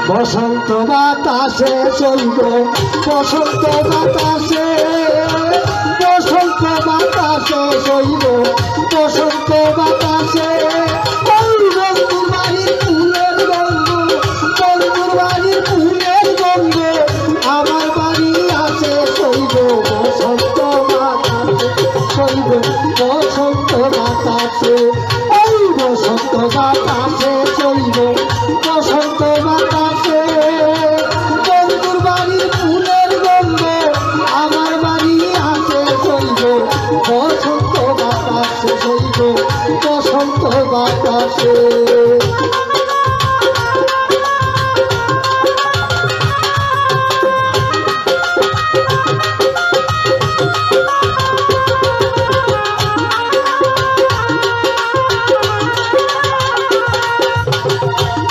বসন্ত বাতাসে চলব বসন্ত বাতাসে বসন্ত বাতাসে চলব বসন্ত বাতাসে বন্ধুর বাড়ির ফুলের গন্ধ বন্ধুর বাড়ির ফুলের গন্ধ আমার বাড়ি আছে চলব বসন্ত বাতাসে চলব বসন্ত বাতাসে বসন্ত বাতাসে চলব বসন্ত বাতাসে বন্ধুর বাড়ির ফুলের গন্ধ আমার বাড়ি আছে চলব বসন্ত বাতাসে চলব বসন্ত বাতাসে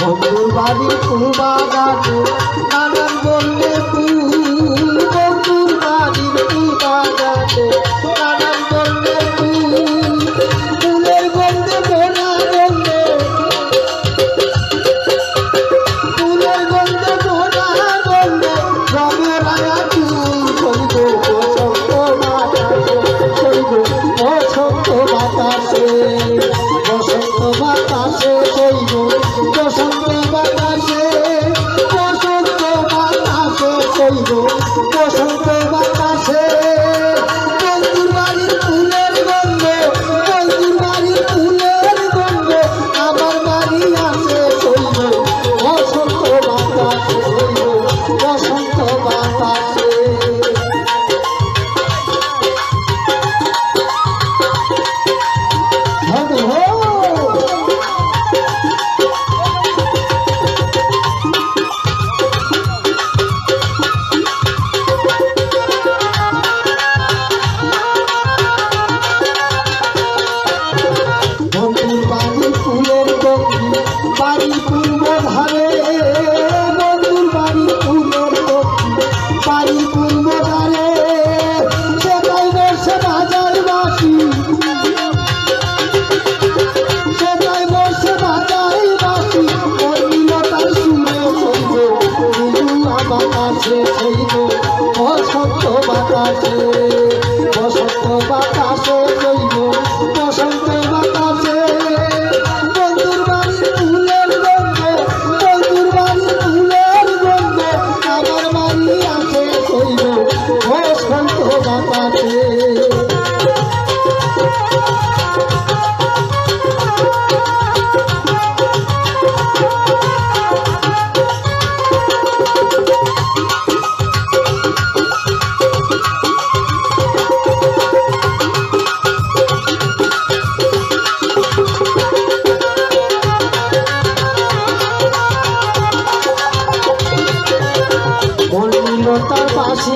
বন্ধুর বাড়ির ফুল বাগানে নানান বললে ফুল বন্ধুর বাড়ির ফুল বাগানে নানান বললে ফুল ফুলের গন্ধে ভরা গন্ধে ফুলের গন্ধে ভরা গন্ধে রঙের রাঙা চুল চলব বসন্ত বাতাসে চলব বসন্ত বাতাসে বসন্ত বাতাসে চলব বসন্ত বাতাসে বসন্ত বাতাসে চলব বসন্ত বাতাসে বন্ধুর বাড়ির ফুলের গন্ধ বন্ধুর বাড়ির ফুলের গন্ধ আমার বাড়ি আছে চলব বসন্ত বাতাসে চলব বসন্ত বাতাসে বন্ধুর বাড়ির ফুলের গন্ধ বাড়ির পূর্ব ধারে বন্ধুর বাড়ির ফুলের গন্ধ বাড়ির পূর্ব ধারে সেটাই বসে বাজার বাসি সেটাই বসে বাজার বাসি অনিলতার সুরে চলব বাতাসে চলব বসন্ত বাতাসে বসন্ত বাতাসে চলব বসন্ত বাতাসে বন্ধুর বাড়ির ফুলের গন্ধ বন্ধুর বাড়ির ফুলের গন্ধ আমার বাড়ি আছে চলব বসন্ত বাতাসে তার বাঁশি